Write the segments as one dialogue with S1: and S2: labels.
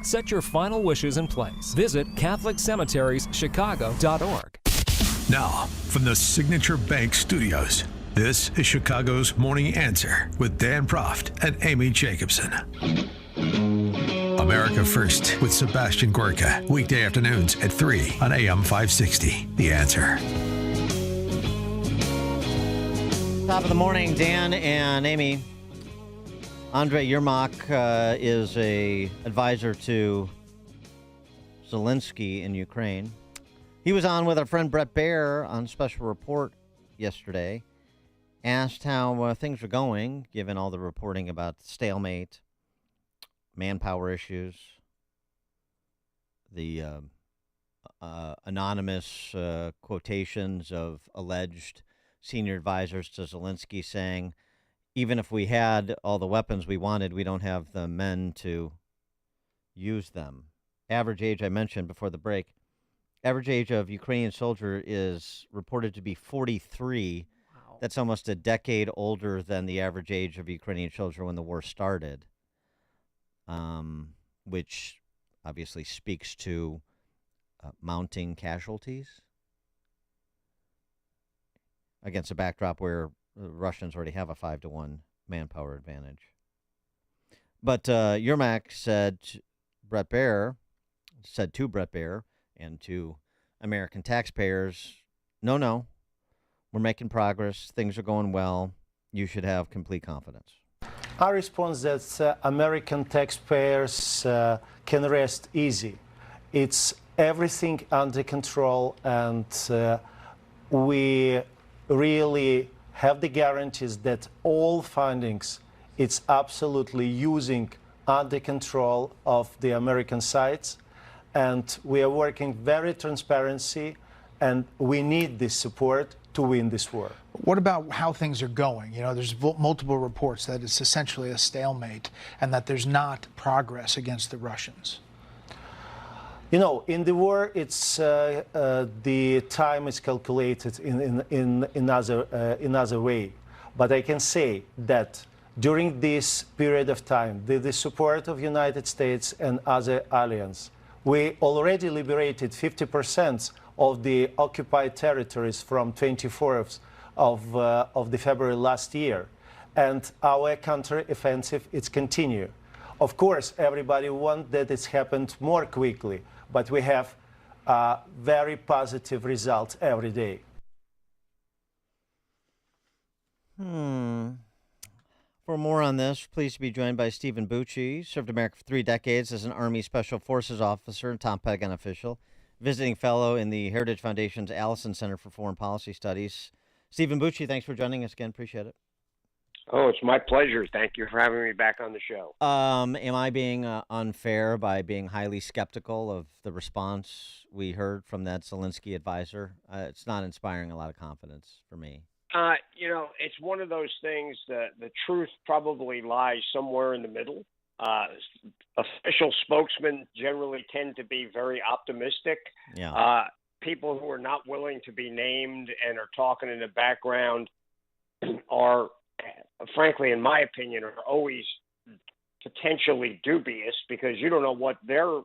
S1: Set your final wishes in place. Visit CatholicCemeteriesChicago.org.
S2: Now, from the Signature Bank Studios, this is Chicago's Morning Answer with Dan Proft and Amy Jacobson. America First with Sebastian Gorka, weekday afternoons at 3 on AM 560. The Answer.
S3: Top of the morning, Dan and Amy. Andrei Yermak is a advisor to Zelensky in Ukraine. He was on with our friend Brett Baer on Special Report yesterday. Asked how things are going, given all the reporting about stalemate, manpower issues, the anonymous quotations of alleged senior advisors to Zelensky saying, even if we had all the weapons we wanted, we don't have the men to use them. Average age, I mentioned before the break, average age of Ukrainian soldier is reported to be 43. Wow. That's almost a decade older than the average age of Ukrainian soldier when the war started, which obviously speaks to mounting casualties against a backdrop where the Russians already have a 5-1 manpower advantage. But Yermak said to Brett Baer and to American taxpayers, no, we're making progress. Things are going well. You should have complete confidence.
S4: Our response is that American taxpayers can rest easy. It's everything under control, and we really have the guarantees that all findings, it's absolutely using under control of the American sides. And we are working very transparency, and we need this support to win this war.
S5: What about how things are going? You know, there's multiple reports that it's essentially a stalemate and that there's not progress against the Russians.
S4: You know, in the war, it's the time is calculated in another way. But I can say that during this period of time, the support of United States and other allies, we already liberated 50% of the occupied territories from 24th of the February last year. And our counter-offensive, it's continue. Of course, everybody wants that it's happened more quickly, but we have very positive results every day.
S3: For more on this, pleased to be joined by Stephen Bucci. Served America for 3 decades as an Army Special Forces officer and top Pentagon official, visiting fellow in the Heritage Foundation's Allison Center for Foreign Policy Studies. Stephen Bucci, thanks for joining us again. Appreciate it.
S6: Oh, it's my pleasure. Thank you for having me back on the show.
S3: Am I being unfair by being highly skeptical of the response we heard from that Zelensky advisor? It's not inspiring a lot of confidence for me.
S6: You know, it's one of those things that the truth probably lies somewhere in the middle. Official spokesmen generally tend to be very optimistic.
S3: Yeah.
S6: People who are not willing to be named and are talking in the background are, frankly, in my opinion, are always potentially dubious because you don't know what their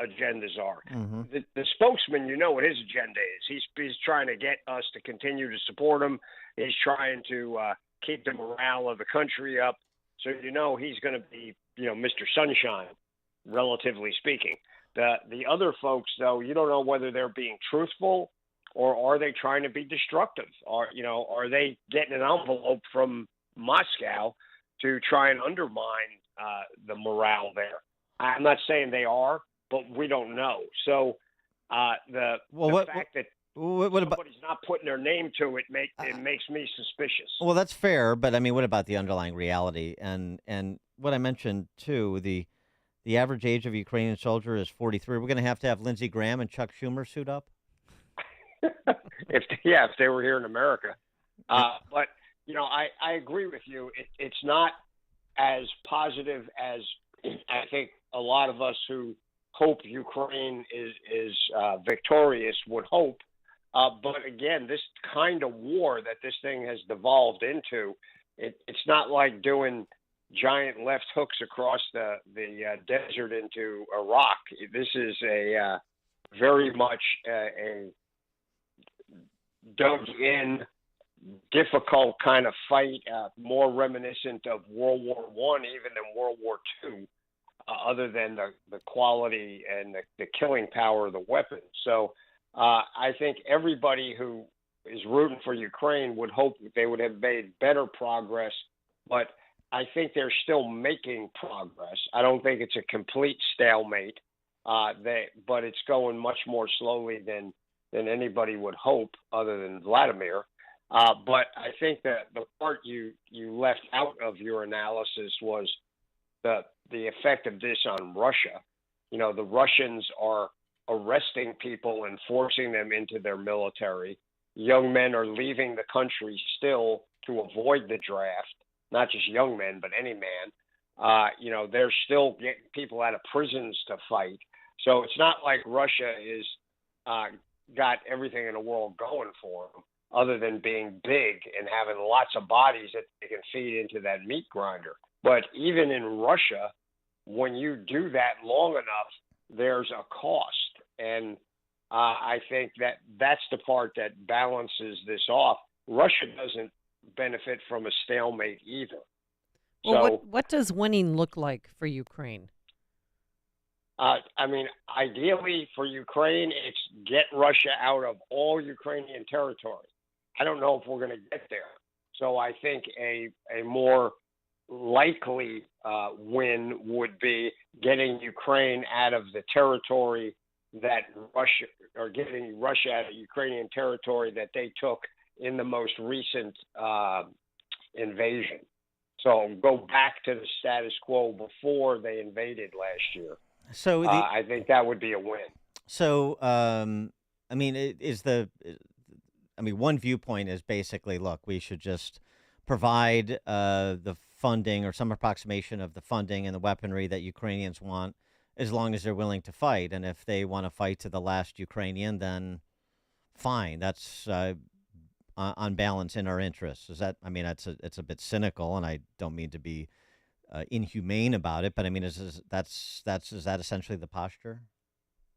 S6: agendas are.
S3: Mm-hmm.
S6: The spokesman, you know what his agenda is. He's trying to get us to continue to support him. He's trying to keep the morale of the country up. So you know he's going to be, Mr. Sunshine, relatively speaking. The other folks, though, you don't know whether they're being truthful or are they trying to be destructive? Are they getting an envelope from Moscow to try and undermine the morale there? I'm not saying they are, but we don't know. So the fact that somebody's not putting their name to it makes me suspicious.
S3: Well, that's fair, but I mean, what about the underlying reality? And what I mentioned too, the average age of a Ukrainian soldier is 43. We're going to have Lindsey Graham and Chuck Schumer suit up.
S6: if they were here in America, but I agree with you. It's not as positive as I think a lot of us who hope Ukraine is victorious would hope. But again, this kind of war that this thing has devolved into, it's not like doing giant left hooks across the desert into Iraq. This is a very much a dug in, difficult kind of fight, more reminiscent of World War I even than World War II, other than the quality and the killing power of the weapons. So I think everybody who is rooting for Ukraine would hope that they would have made better progress, but I think they're still making progress. I don't think it's a complete stalemate, but it's going much more slowly than anybody would hope, other than Vladimir. But I think that the part you left out of your analysis was the effect of this on Russia. You know, the Russians are arresting people and forcing them into their military. Young men are leaving the country still to avoid the draft. Not just young men, but any man. You know, they're still getting people out of prisons to fight. So it's not like Russia is got everything in the world going for them, other than being big and having lots of bodies that they can feed into that meat grinder. But even in Russia, when you do that long enough, there's a cost. And I think that's the part that balances this off. Russia doesn't benefit from a stalemate either.
S7: Well,
S6: So,
S7: what does winning look like for Ukraine?
S6: I mean, ideally for Ukraine, it's get Russia out of all Ukrainian territory. I don't know if we're going to get there. So I think a more likely win would be getting Ukraine out of the territory that Russia, or getting Russia out of Ukrainian territory that they took in the most recent invasion. So go back to the status quo before they invaded last year.
S3: So
S6: I think that would be a win.
S3: So, I mean, one viewpoint is basically, look, we should just provide the funding or some approximation of the funding and the weaponry that Ukrainians want, as long as they're willing to fight. And if they want to fight to the last Ukrainian, then fine. That's on balance in our interests. Is that? I mean, it's a bit cynical, and I don't mean to be inhumane about it, but I mean, is that essentially the posture?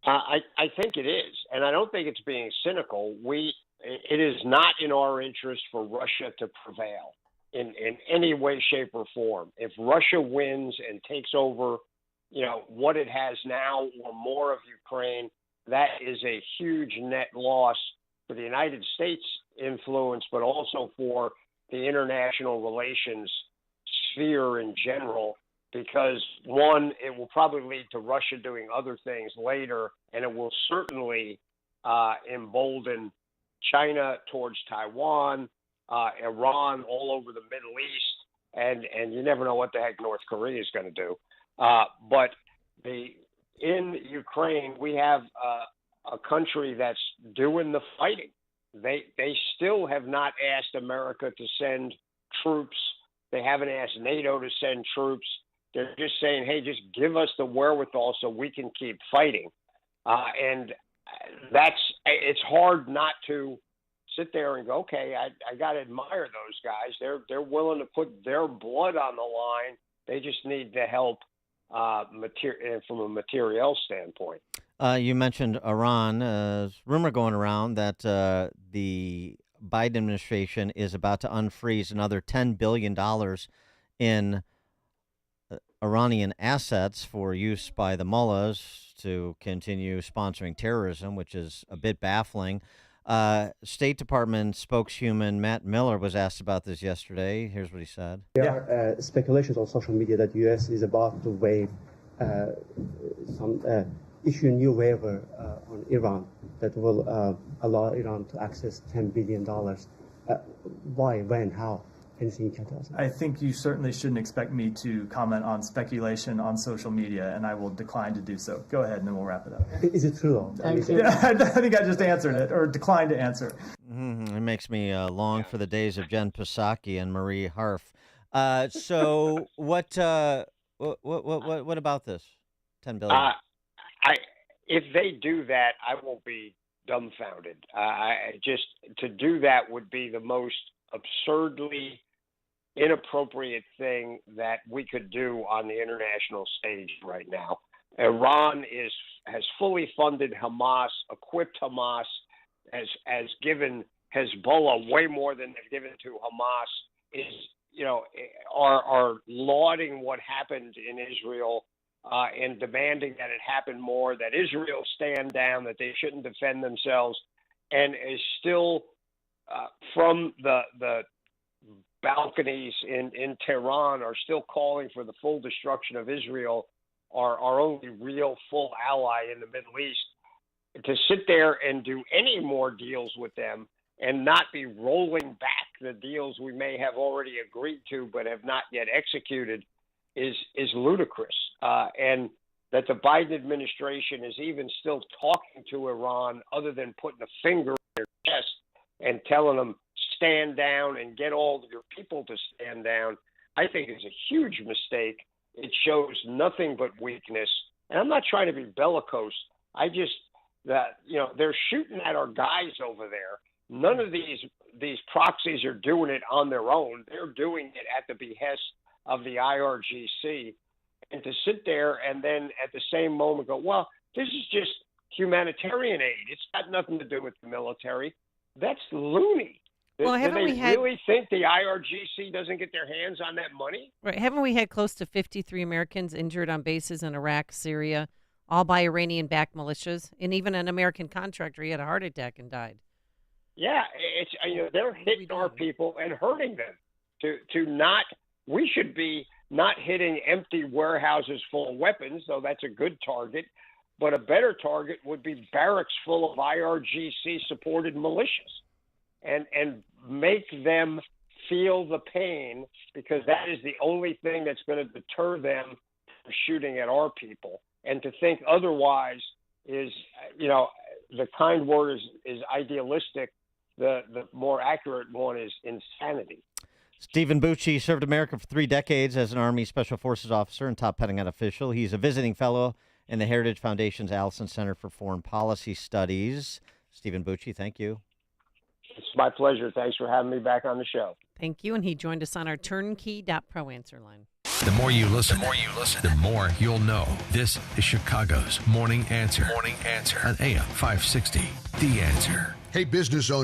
S6: I think it is, and I don't think it's being cynical. It is not in our interest for Russia to prevail in any way, shape, or form. If Russia wins and takes over, you know, what it has now or more of Ukraine, that is a huge net loss for the United States influence, but also for the international relations sphere in general, because one, it will probably lead to Russia doing other things later, and it will certainly embolden China towards Taiwan, Iran, all over the Middle East, and you never know what the heck North Korea is going to do. But in Ukraine, we have a country that's doing the fighting. They still have not asked America to send troops. They haven't asked NATO to send troops. They're just saying, hey, just give us the wherewithal so we can keep fighting. And it's hard not to sit there and go, okay, I got to admire those guys. They're willing to put their blood on the line. They just need the help from a material standpoint.
S3: You mentioned Iran. There's rumor going around that the Biden administration is about to unfreeze another $10 billion in Iranian assets for use by the mullahs to continue sponsoring terrorism, which is a bit baffling. State Department spokeshuman Matt Miller was asked about this yesterday. Here's what he said.
S8: There are speculations on social media that the U.S. is about to waive issue a new waiver on Iran that will allow Iran to access $10 billion. Why, when, how? Anything you can tell us?
S9: I think you certainly shouldn't expect me to comment on speculation on social media, and I will decline to do so. Go ahead, and then we'll wrap it up.
S8: Is it true, though?
S9: Yeah, I think I just answered it, or declined to answer.
S3: It makes me long for the days of Jen Psaki and Marie Harf. So what about this $10 billion?
S6: If they do that, I won't be dumbfounded. To do that would be the most absurdly inappropriate thing that we could do on the international stage right now. Iran has fully funded Hamas, equipped Hamas, has given Hezbollah way more than they've given to Hamas, are lauding what happened in Israel and demanding that it happen more, that Israel stand down, that they shouldn't defend themselves, and is still from the balconies in Tehran are still calling for the full destruction of Israel, our only real full ally in the Middle East. To sit there and do any more deals with them and not be rolling back the deals we may have already agreed to but have not yet executed is ludicrous. And that the Biden administration is even still talking to Iran other than putting a finger in their chest and telling them, stand down and get all of your people to stand down, I think is a huge mistake. It shows nothing but weakness. And I'm not trying to be bellicose. They're shooting at our guys over there. None of these proxies are doing it on their own. They're doing it at the behest of the IRGC. And to sit there and then at the same moment go, well, this is just humanitarian aid. It's got nothing to do with the military. That's loony.
S7: Well,
S6: do they really think the IRGC doesn't get their hands on that money?
S7: Right. Haven't we had close to 53 Americans injured on bases in Iraq, Syria, all by Iranian-backed militias? And even an American contractor, he had a heart attack and died.
S6: Yeah, they're hitting our people and hurting them. We should be not hitting empty warehouses full of weapons, though that's a good target. But a better target would be barracks full of IRGC-supported militias. And make them feel the pain, because that is the only thing that's going to deter them from shooting at our people. And to think otherwise is, the kind word is idealistic. The more accurate one is insanity.
S3: Stephen Bucci served America for 3 decades as an Army Special Forces officer and top Pentagon official. He's a visiting fellow in the Heritage Foundation's Allison Center for Foreign Policy Studies. Stephen Bucci, thank you.
S6: It's my pleasure. Thanks for having me back on the show.
S7: Thank you. And he joined us on our turnkey.pro answer line.
S2: The more you listen, the more you'll know. This is Chicago's Morning Answer. Morning Answer on AM 560. The Answer.
S10: Hey, business owners.